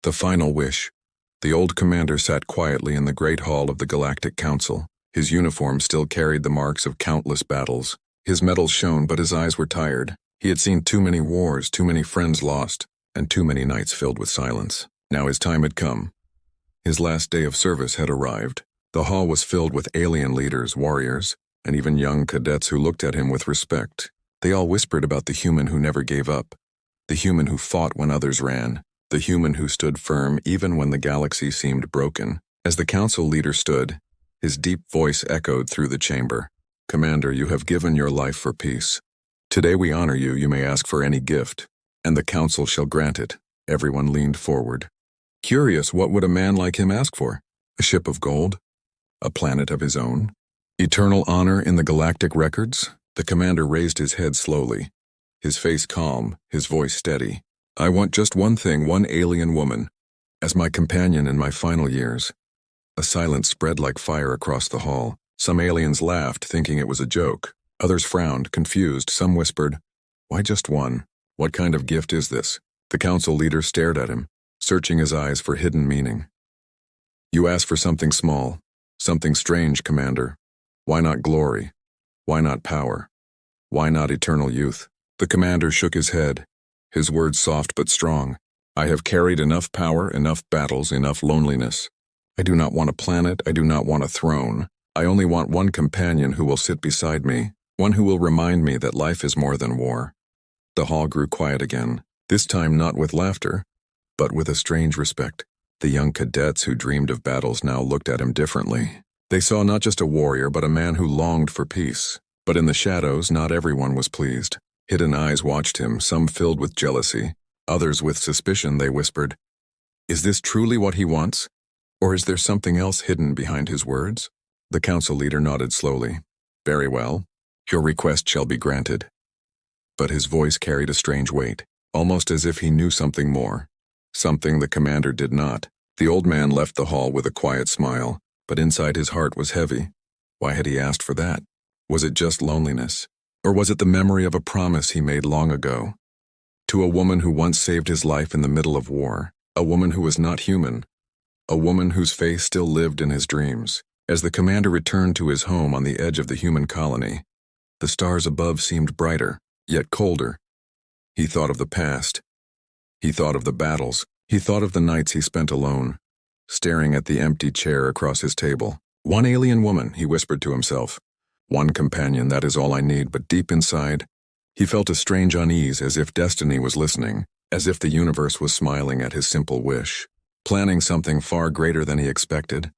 The final wish. The old commander sat quietly in the great hall of the Galactic Council. His uniform still carried the marks of countless battles. His medals shone, but his eyes were tired. He had seen too many wars, too many friends lost, and too many nights filled with silence. Now his time had come. His last day of service had arrived. The hall was filled with alien leaders, warriors, and even young cadets who looked at him with respect. They all whispered about the human who never gave up, the human who fought when others ran, the human who stood firm even when the galaxy seemed broken. As the council leader stood, his deep voice echoed through the chamber. "Commander, you have given your life for peace. Today we honor you. You may ask for any gift, and the council shall grant it." Everyone leaned forward. Curious, what would a man like him ask for? A ship of gold? A planet of his own? Eternal honor in the galactic records? The commander raised his head slowly, his face calm, his voice steady. "I want just one thing, one alien woman, as my companion in my final years." A silence spread like fire across the hall. Some aliens laughed, thinking it was a joke. Others frowned, confused. Some whispered, "Why just one? What kind of gift is this?" The council leader stared at him, searching his eyes for hidden meaning. "You asked for something small, something strange, Commander. Why not glory? Why not power? Why not eternal youth?" The commander shook his head, his words soft but strong. "I have carried enough power, enough battles, enough loneliness. I do not want a planet, I do not want a throne. I only want one companion who will sit beside me, one who will remind me that life is more than war." The hall grew quiet again, this time not with laughter, but with a strange respect. The young cadets who dreamed of battles now looked at him differently. They saw not just a warrior, but a man who longed for peace. But in the shadows, not everyone was pleased. Hidden eyes watched him, some filled with jealousy, others with suspicion. They whispered, "Is this truly what he wants? Or is there something else hidden behind his words?" The council leader nodded slowly. "Very well. Your request shall be granted." But his voice carried a strange weight, almost as if he knew something more. Something the commander did not. The old man left the hall with a quiet smile, but inside his heart was heavy. Why had he asked for that? Was it just loneliness? Or was it the memory of a promise he made long ago? To a woman who once saved his life in the middle of war, a woman who was not human, a woman whose face still lived in his dreams. As the commander returned to his home on the edge of the human colony, the stars above seemed brighter, yet colder. He thought of the past. He thought of the battles. He thought of the nights he spent alone, staring at the empty chair across his table. "One alien woman," he whispered to himself. "One companion, that is all I need." But deep inside, he felt a strange unease, as if destiny was listening, as if the universe was smiling at his simple wish, planning something far greater than he expected.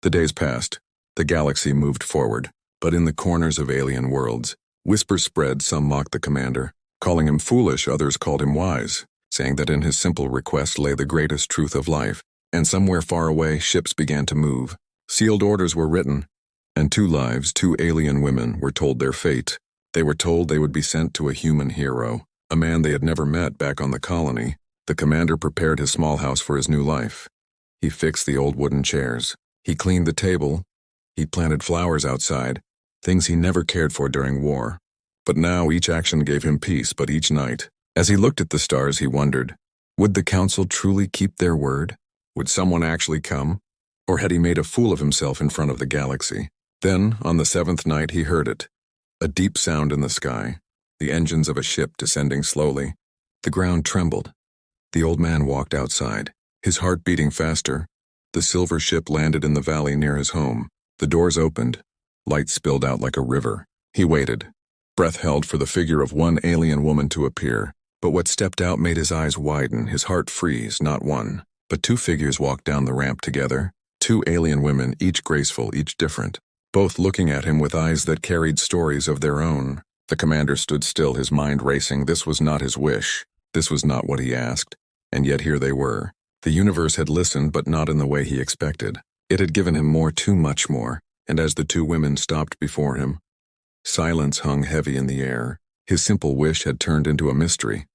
The days passed. The galaxy moved forward. But in the corners of alien worlds, whispers spread. Some mocked the commander, calling him foolish. Others called him wise, saying that in his simple request lay the greatest truth of life. And somewhere far away, ships began to move. Sealed orders were written, and two lives, two alien women, were told their fate. They were told they would be sent to a human hero, a man they had never met back on the colony. The commander prepared his small house for his new life. He fixed the old wooden chairs. He cleaned the table. He planted flowers outside, things he never cared for during war. But now each action gave him peace. But each night, as he looked at the stars, he wondered, would the council truly keep their word? Would someone actually come? Or had he made a fool of himself in front of the galaxy? Then, on the seventh night, he heard it. A deep sound in the sky, the engines of a ship descending slowly. The ground trembled. The old man walked outside, his heart beating faster. The silver ship landed in the valley near his home. The doors opened. Light spilled out like a river. He waited, breath held for the figure of one alien woman to appear. But what stepped out made his eyes widen, his heart freeze. Not one, but two figures walked down the ramp together. Two alien women, each graceful, each different, both looking at him with eyes that carried stories of their own. The commander stood still, his mind racing. This was not his wish. This was not what he asked. And yet here they were. The universe had listened, but not in the way he expected. It had given him more, too much more. And as the two women stopped before him, silence hung heavy in the air. His simple wish had turned into a mystery,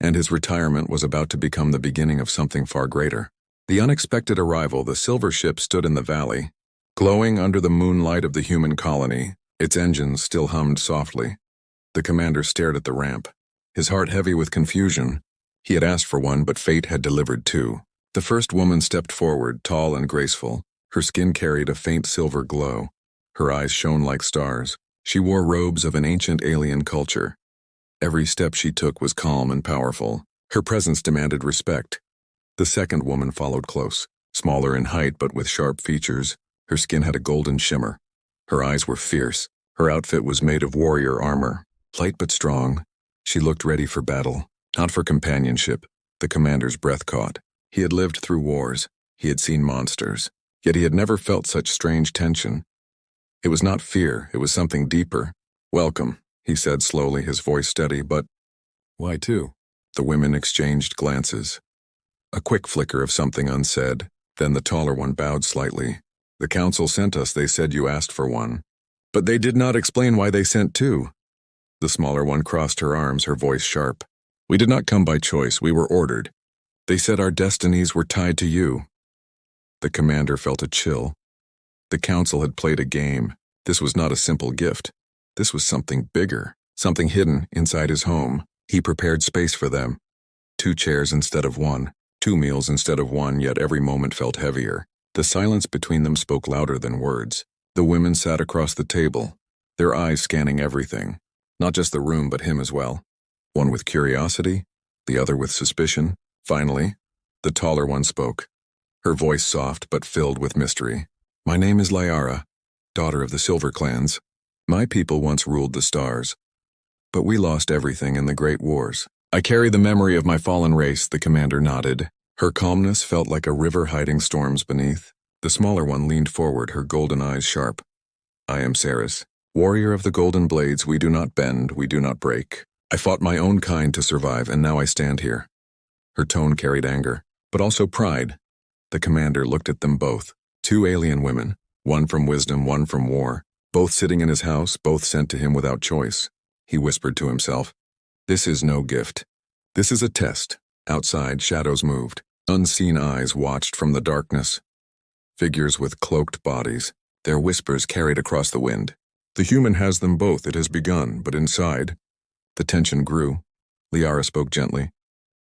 and his retirement was about to become the beginning of something far greater. The unexpected arrival, the silver ship stood in the valley, glowing under the moonlight of the human colony. Its engines still hummed softly. The commander stared at the ramp, his heart heavy with confusion. He had asked for one, but fate had delivered two. The first woman stepped forward, tall and graceful. Her skin carried a faint silver glow. Her eyes shone like stars. She wore robes of an ancient alien culture. Every step she took was calm and powerful. Her presence demanded respect. The second woman followed close, smaller in height but with sharp features. Her skin had a golden shimmer. Her eyes were fierce. Her outfit was made of warrior armor, light but strong. She looked ready for battle, not for companionship. The commander's breath caught. He had lived through wars. He had seen monsters. Yet he had never felt such strange tension. It was not fear, it was something deeper. "Welcome," he said slowly, his voice steady, but why two? The women exchanged glances. A quick flicker of something unsaid, then the taller one bowed slightly. "The council sent us, they said you asked for one. But they did not explain why they sent two." The smaller one crossed her arms, her voice sharp. "We did not come by choice, we were ordered. They said our destinies were tied to you." The commander felt a chill. The council had played a game. This was not a simple gift. This was something bigger, something hidden inside his home. He prepared space for them. 2 chairs instead of 1, 2 meals instead of 1, yet every moment felt heavier. The silence between them spoke louder than words. The women sat across the table, their eyes scanning everything, not just the room but him as well. One with curiosity, the other with suspicion. Finally, the taller one spoke, her voice soft but filled with mystery. "My name is Liara, daughter of the Silver Clans. My people once ruled the stars, but we lost everything in the Great Wars. I carry the memory of my fallen race," the commander nodded. Her calmness felt like a river hiding storms beneath. The smaller one leaned forward, her golden eyes sharp. "I am Saris, warrior of the golden blades. We do not bend, we do not break. I fought my own kind to survive, and now I stand here." Her tone carried anger, but also pride. The commander looked at them both. 2 alien women, one from wisdom, one from war, both sitting in his house, both sent to him without choice. He whispered to himself, "This is no gift. This is a test." Outside, shadows moved. Unseen eyes watched from the darkness. Figures with cloaked bodies, their whispers carried across the wind. "The human has them both, it has begun, but inside..." The tension grew. Liara spoke gently.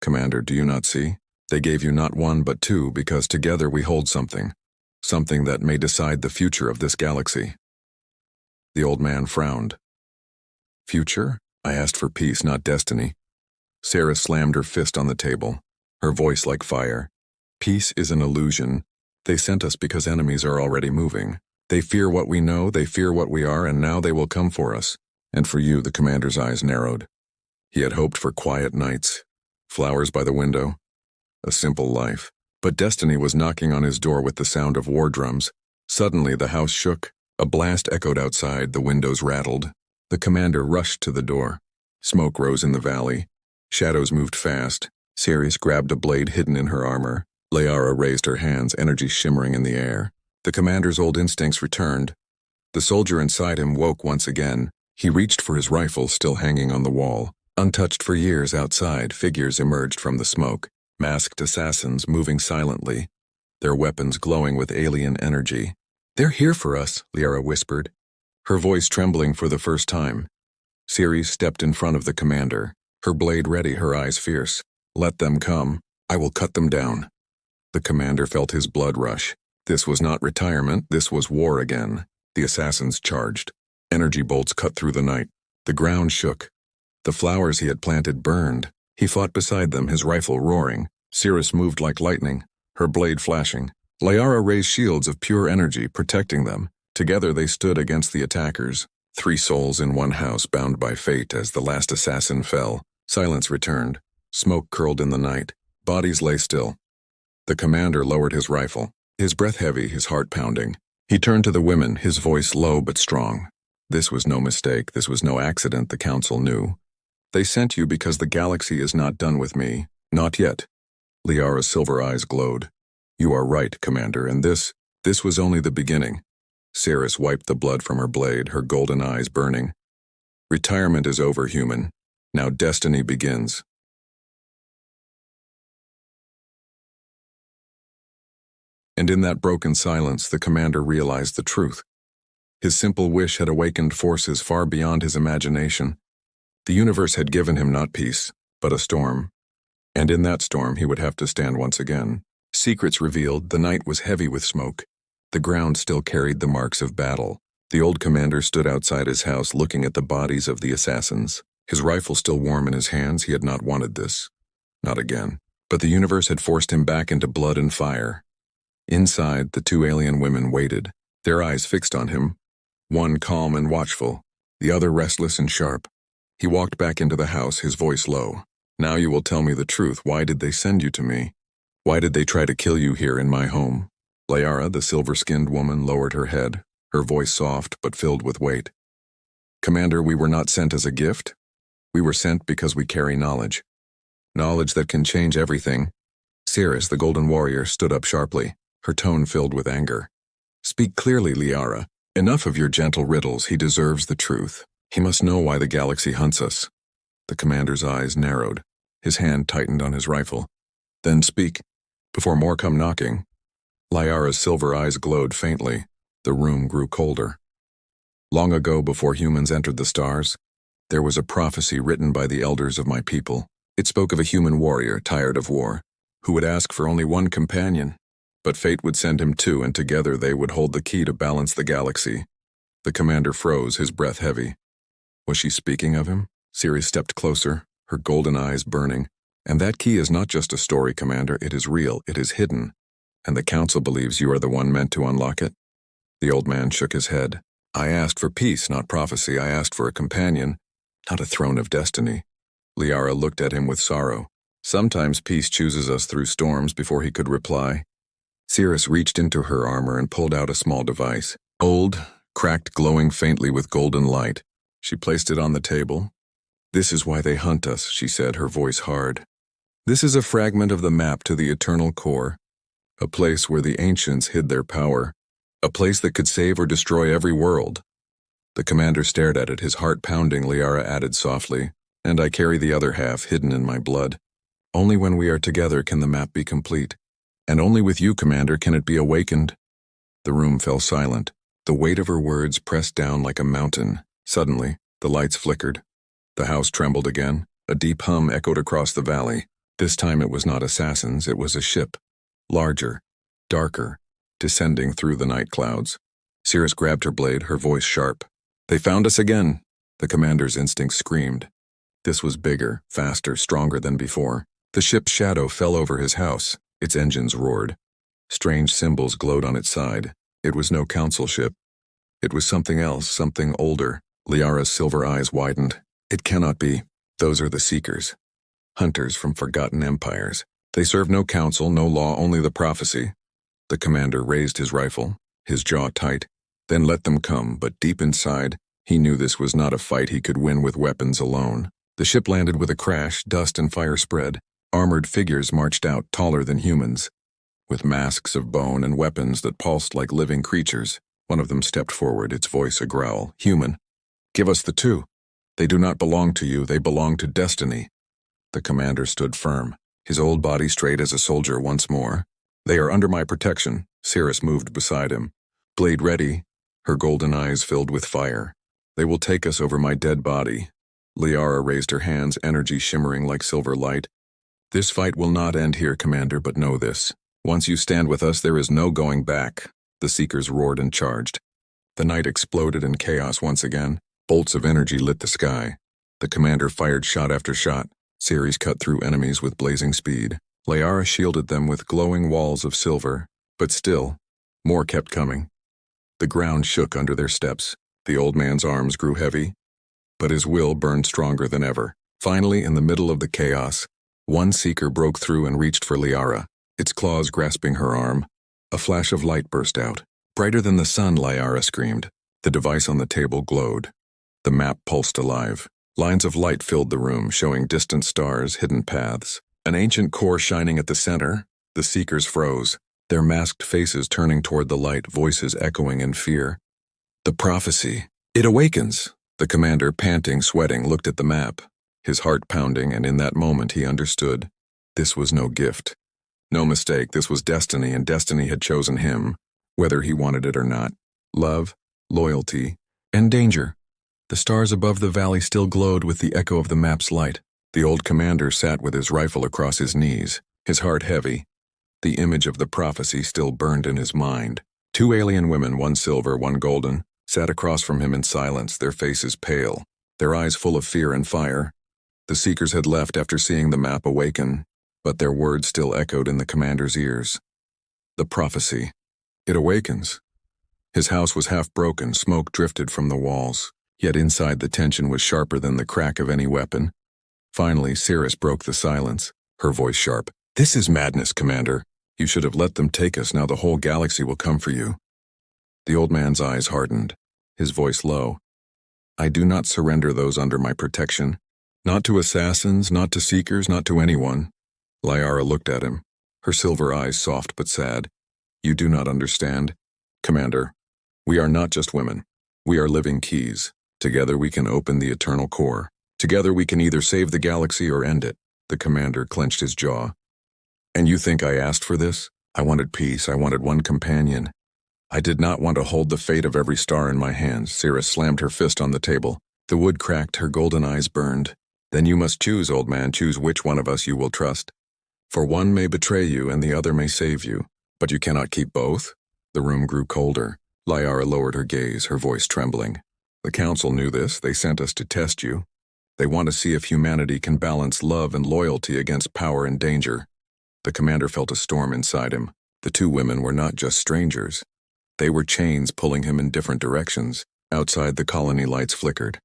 "Commander, do you not see? They gave you not 1 but 2 because together we hold something. Something that may decide the future of this galaxy." The old man frowned. "Future? I asked for peace, not destiny." Sarah slammed her fist on the table, her voice like fire. "Peace is an illusion. They sent us because enemies are already moving. They fear what we know, they fear what we are, and now they will come for us. And for you," the commander's eyes narrowed. He had hoped for quiet nights, flowers by the window, a simple life. But destiny was knocking on his door with the sound of war drums. Suddenly the house shook. A blast echoed outside, the windows rattled. The commander rushed to the door. Smoke rose in the valley. Shadows moved fast. Ceres grabbed a blade hidden in her armor. Liara raised her hands, energy shimmering in the air. The commander's old instincts returned. The soldier inside him woke once again. He reached for his rifle, still hanging on the wall. Untouched for years outside, figures emerged from the smoke. Masked assassins moving silently, their weapons glowing with alien energy. "They're here for us," Liara whispered, her voice trembling for the first time. Ceres stepped in front of the commander, her blade ready, her eyes fierce. "Let them come. I will cut them down." The commander felt his blood rush. This was not retirement, this was war again. The assassins charged. Energy bolts cut through the night. The ground shook. The flowers he had planted burned. He fought beside them, his rifle roaring. Ceres moved like lightning, her blade flashing. Liara raised shields of pure energy, protecting them. Together they stood against the attackers. 3 souls in one house, bound by fate as the last assassin fell. Silence returned. Smoke curled in the night. Bodies lay still. The commander lowered his rifle, his breath heavy, his heart pounding. He turned to the women, his voice low but strong. This was no mistake, this was no accident, the council knew. They sent you because the galaxy is not done with me. Not yet. Liara's silver eyes glowed. You are right, Commander, and this was only the beginning. Ceres wiped the blood from her blade, her golden eyes burning. Retirement is over, human. Now destiny begins. And in that broken silence, the commander realized the truth. His simple wish had awakened forces far beyond his imagination. The universe had given him not peace, but a storm. And in that storm he would have to stand once again. secrets revealed, the night was heavy with smoke. The ground still carried the marks of battle. The old commander stood outside his house looking at the bodies of the assassins. His rifle still warm in his hands, he had not wanted this. Not again. But the universe had forced him back into blood and fire. Inside, the two alien women waited, their eyes fixed on him, one calm and watchful, the other restless and sharp. He walked back into the house, his voice low. Now you will tell me the truth. Why did they send you to me? Why did they try to kill you here in my home? Liara, the silver-skinned woman, lowered her head, her voice soft but filled with weight. Commander, we were not sent as a gift. We were sent because we carry knowledge. Knowledge that can change everything. Cirrus, the golden warrior, stood up sharply, her tone filled with anger. Speak clearly, Liara. Enough of your gentle riddles. He deserves the truth. He must know why the galaxy hunts us. The commander's eyes narrowed. His hand tightened on his rifle. Then speak, before more come knocking. Liara's silver eyes glowed faintly. The room grew colder. Long ago, before humans entered the stars, there was a prophecy written by the elders of my people. It spoke of a human warrior tired of war, who would ask for only one companion, but fate would send him two, and together they would hold the key to balance the galaxy. The commander froze, his breath heavy. Was she speaking of him? Siri stepped closer, her golden eyes burning. And that key is not just a story, Commander. It is real, it is hidden. And the Council believes you are the one meant to unlock it? The old man shook his head. I asked for peace, not prophecy. I asked for a companion, not a throne of destiny. Liara looked at him with sorrow. Sometimes peace chooses us through storms. Before he could reply, Cirrus reached into her armor and pulled out a small device. Old, cracked, glowing faintly with golden light. She placed it on the table. This is why they hunt us, she said, her voice hard. This is a fragment of the map to the eternal core, a place where the ancients hid their power, a place that could save or destroy every world. The commander stared at it, his heart pounding. Liara added softly, and I carry the other half hidden in my blood. Only when we are together can the map be complete, and only with you, Commander, can it be awakened. The room fell silent. The weight of her words pressed down like a mountain. Suddenly, the lights flickered. The house trembled again. A deep hum echoed across the valley. This time it was not assassins, it was a ship. Larger, darker, descending through the night clouds. Cirrus grabbed her blade, her voice sharp. They found us again, the commander's instinct screamed. This was bigger, faster, stronger than before. The ship's shadow fell over his house. Its engines roared. Strange symbols glowed on its side. It was no council ship. It was something else, something older. Liara's silver eyes widened. It cannot be. Those are the Seekers. Hunters from forgotten empires. They serve no council, no law, only the prophecy. The commander raised his rifle, his jaw tight, then let them come, but deep inside, he knew this was not a fight he could win with weapons alone. The ship landed with a crash, dust and fire spread. Armored figures marched out, taller than humans, with masks of bone and weapons that pulsed like living creatures. One of them stepped forward, its voice a growl. Human, give us the two. They do not belong to you, they belong to destiny. The commander stood firm, his old body straight as a soldier once more. They are under my protection. Cirrus moved beside him, blade ready, her golden eyes filled with fire. They will take us over my dead body. Liara raised her hands, energy shimmering like silver light. This fight will not end here, Commander, but know this. Once you stand with us, there is no going back. The Seekers roared and charged. The night exploded in chaos once again. Bolts of energy lit the sky. The commander fired shot after shot. Ceres cut through enemies with blazing speed. Liara shielded them with glowing walls of silver. But still, more kept coming. The ground shook under their steps. The old man's arms grew heavy, but his will burned stronger than ever. Finally, in the middle of the chaos, one Seeker broke through and reached for Liara, its claws grasping her arm. A flash of light burst out. Brighter than the sun, Liara screamed. The device on the table glowed. The map pulsed alive. Lines of light filled the room, showing distant stars, hidden paths. An ancient core shining at the center. The Seekers froze, their masked faces turning toward the light, voices echoing in fear. The prophecy. It awakens. The commander, panting, sweating, looked at the map, his heart pounding, and in that moment he understood. This was no gift. No mistake, this was destiny, and destiny had chosen him, whether he wanted it or not. Love, loyalty, and danger. The stars above the valley still glowed with the echo of the map's light. The old commander sat with his rifle across his knees, his heart heavy. The image of the prophecy still burned in his mind. Two alien women, one silver, one golden, sat across from him in silence, their faces pale, their eyes full of fear and fire. The seekers had left after seeing the map awaken, but their words still echoed in the commander's ears. The prophecy. It awakens. His house was half broken, smoke drifted from the walls, yet inside the tension was sharper than the crack of any weapon. Finally, Cirrus broke the silence, her voice sharp. "This is madness, Commander. You should have let them take us. Now the whole galaxy will come for you." The old man's eyes hardened, his voice low. "I do not surrender those under my protection. Not to assassins, not to seekers, not to anyone." Liara looked at him, her silver eyes soft but sad. "You do not understand. Commander, we are not just women. We are living keys. Together we can open the eternal core. Together we can either save the galaxy or end it." The commander clenched his jaw. "And you think I asked for this? I wanted peace. I wanted one companion. I did not want to hold the fate of every star in my hands." Cirrus slammed her fist on the table. The wood cracked, her golden eyes burned. "Then you must choose, old man. Choose which one of us you will trust. For one may betray you and the other may save you. But you cannot keep both." The room grew colder. Liara lowered her gaze, her voice trembling. "The council knew this. They sent us to test you. They want to see if humanity can balance love and loyalty against power and danger." The commander felt a storm inside him. The two women were not just strangers. They were chains pulling him in different directions. Outside, the colony lights flickered.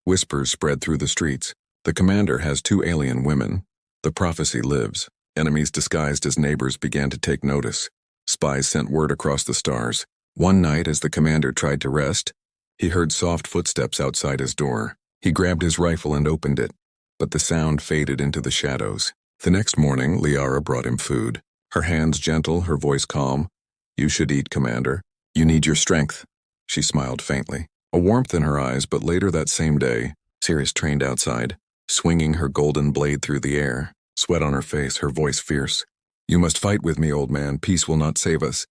Whispers spread through the streets. The commander has two alien women. The prophecy lives. Enemies disguised as neighbors began to take notice. Spies sent word across the stars. One night, as the commander tried to rest, he heard soft footsteps outside his door. He grabbed his rifle and opened it, but the sound faded into the shadows. The next morning, Liara brought him food. Her hands gentle, her voice calm. "You should eat, Commander. You need your strength." She smiled faintly, a warmth in her eyes, but later that same day, Cirrus trained outside, swinging her golden blade through the air, sweat on her face, her voice fierce. "You must fight with me, old man. Peace will not save us.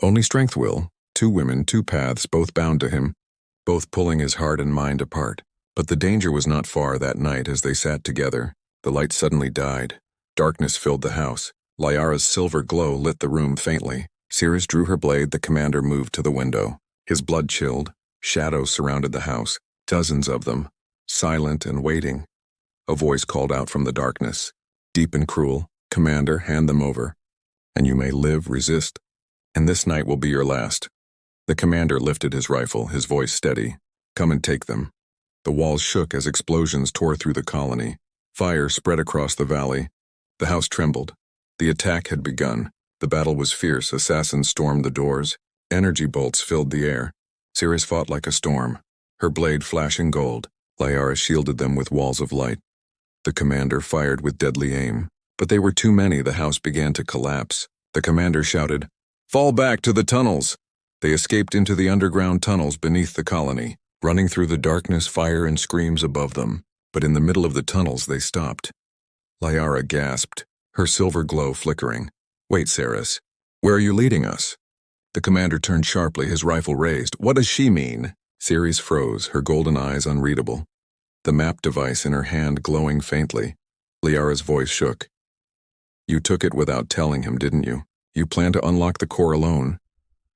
Only strength will." Two women, two paths, both bound to him, both pulling his heart and mind apart. But the danger was not far that night as they sat together. The light suddenly died. Darkness filled the house. Liara's silver glow lit the room faintly. Cirrus drew her blade. The commander moved to the window. His blood chilled. Shadows surrounded the house, dozens of them, silent and waiting. A voice called out from the darkness, deep and cruel, "Commander, hand them over. And you may live, resist, and this night will be your last." The commander lifted his rifle, his voice steady. "Come and take them." The walls shook as explosions tore through the colony. Fire spread across the valley. The house trembled. The attack had begun. The battle was fierce. Assassins stormed the doors. Energy bolts filled the air. Cirrus fought like a storm, her blade flashing gold. Liara shielded them with walls of light. The commander fired with deadly aim. But they were too many. The house began to collapse. The commander shouted, "Fall back to the tunnels!" They escaped into the underground tunnels beneath the colony, running through the darkness, fire and screams above them. But in the middle of the tunnels they stopped. Liara gasped, her silver glow flickering. "Wait, Cirrus. Where are you leading us?" The commander turned sharply, his rifle raised. "What does she mean?" Cirrus froze, her golden eyes unreadable. The map device in her hand glowing faintly. Liara's voice shook. "You took it without telling him, didn't you? You plan to unlock the core alone."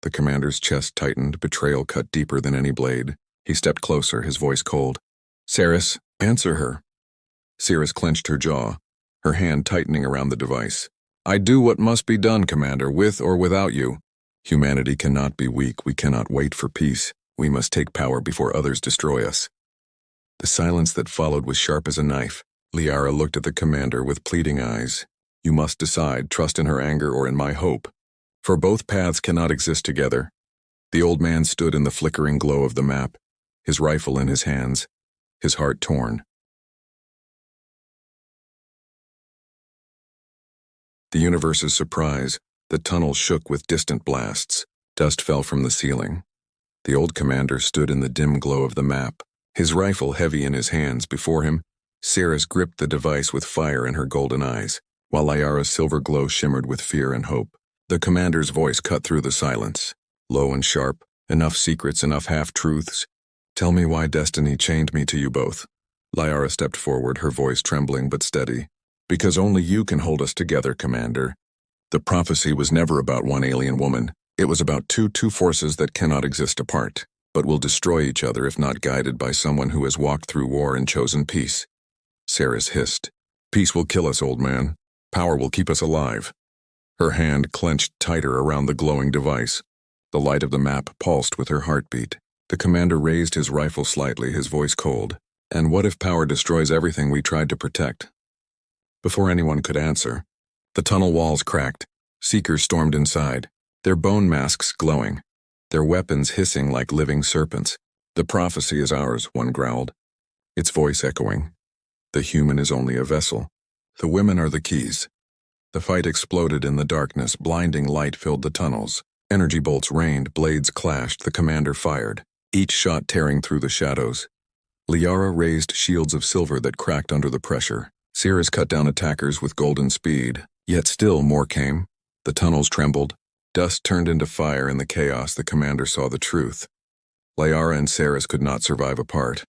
The commander's chest tightened, betrayal cut deeper than any blade. He stepped closer, his voice cold. "Cirrus, answer her." Cirrus clenched her jaw, her hand tightening around the device. "I do what must be done, Commander, with or without you. Humanity cannot be weak. We cannot wait for peace. We must take power before others destroy us." The silence that followed was sharp as a knife. Liara looked at the commander with pleading eyes. "You must decide, trust in her anger or in my hope. For both paths cannot exist together." The old man stood in the flickering glow of the map, his rifle in his hands, his heart torn. The universe's surprise, the tunnel shook with distant blasts. Dust fell from the ceiling. The old commander stood in the dim glow of the map, his rifle heavy in his hands. Before him, Cirrus gripped the device with fire in her golden eyes, while Liara's silver glow shimmered with fear and hope. The commander's voice cut through the silence, low and sharp, enough secrets, enough half-truths. "Tell me why destiny chained me to you both." Liara stepped forward, her voice trembling but steady. "Because only you can hold us together, Commander. The prophecy was never about one alien woman. It was about two forces that cannot exist apart, but will destroy each other if not guided by someone who has walked through war and chosen peace. Ceres hissed. Peace will kill us, old man. Power will keep us alive. Her hand clenched tighter around the glowing device. The light of the map pulsed with her heartbeat. The commander raised his rifle slightly, his voice cold. And what if power destroys everything we tried to protect? Before anyone could answer, the tunnel walls cracked. Seekers stormed inside, their bone masks glowing, their weapons hissing like living serpents. The prophecy is ours, one growled, its voice echoing. The human is only a vessel. The women are the keys. The fight exploded in the darkness. Blinding light filled the tunnels. Energy bolts rained, blades clashed, the commander fired, each shot tearing through the shadows. Liara raised shields of silver that cracked under the pressure. Ceres cut down attackers with golden speed, yet still more came. The tunnels trembled. Dust turned into fire in the chaos. The commander saw the truth. Liara and Ceres could not survive apart.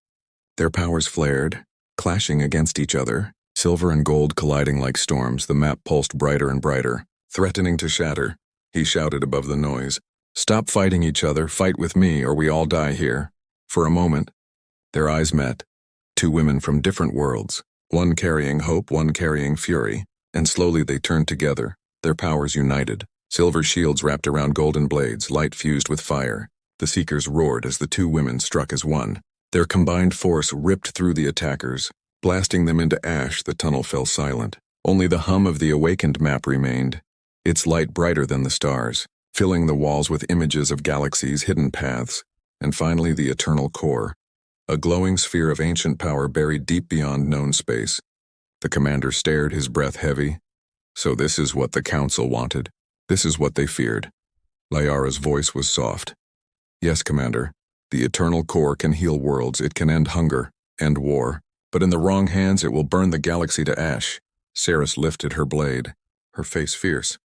Their powers flared, clashing against each other, silver and gold colliding like storms. The map pulsed brighter and brighter, threatening to shatter. He shouted above the noise, "Stop fighting each other, fight with me, or we all die here." For a moment, their eyes met. Two women from different worlds, one carrying hope, one carrying fury, and slowly they turned together, their powers united. Silver shields wrapped around golden blades, light fused with fire. The Seekers roared as the two women struck as one. Their combined force ripped through the attackers, blasting them into ash. The tunnel fell silent. Only the hum of the awakened map remained, its light brighter than the stars, filling the walls with images of galaxies, hidden paths, and finally the eternal core, a glowing sphere of ancient power buried deep beyond known space. The commander stared, his breath heavy. So this is what the council wanted. This is what they feared. Liara's voice was soft. Yes, Commander. The eternal core can heal worlds, it can end hunger, end war, but in the wrong hands it will burn the galaxy to ash. Ceres lifted her blade, her face fierce.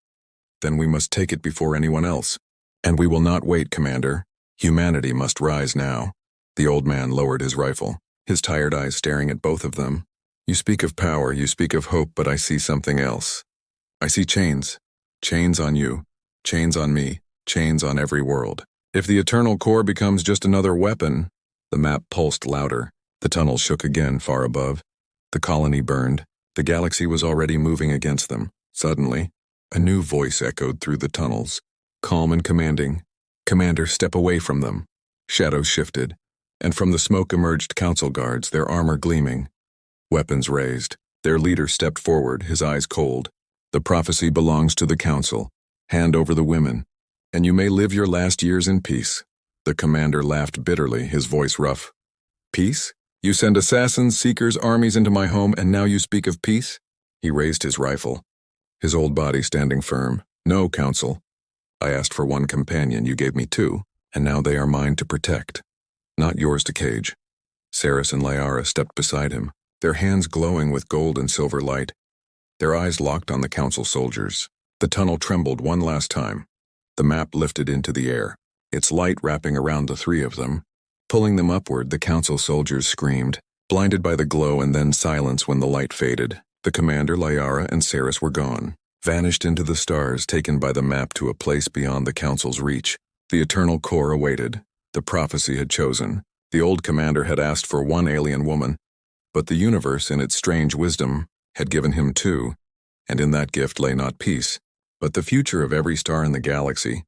Then we must take it before anyone else. And we will not wait, Commander. Humanity must rise now. The old man lowered his rifle, his tired eyes staring at both of them. You speak of power, you speak of hope, but I see something else. I see chains. Chains on you, chains on me, chains on every world. If the eternal core becomes just another weapon, the map pulsed louder. The tunnel shook again far above. The colony burned. The galaxy was already moving against them. Suddenly, a new voice echoed through the tunnels, calm and commanding. Commander, step away from them. Shadows shifted, and from the smoke emerged council guards, their armor gleaming. Weapons raised. Their leader stepped forward, his eyes cold. The prophecy belongs to the council. Hand over the women, and you may live your last years in peace. The commander laughed bitterly, his voice rough. Peace? You send assassins, seekers, armies into my home, and now you speak of peace? He raised his rifle, his old body standing firm. No, council. I asked for one companion, you gave me two, and now they are mine to protect, not yours to cage. Ceres and Liara stepped beside him, their hands glowing with gold and silver light. Their eyes locked on the council soldiers. The tunnel trembled one last time. The map lifted into the air, its light wrapping around the three of them. Pulling them upward, the council soldiers screamed, blinded by the glow and then silence when the light faded. The commander, Liara, and Ceres were gone, vanished into the stars, taken by the map to a place beyond the council's reach. The eternal core awaited. The prophecy had chosen. The old commander had asked for one alien woman, but the universe, in its strange wisdom, had given him two, and in that gift lay not peace, but the future of every star in the galaxy.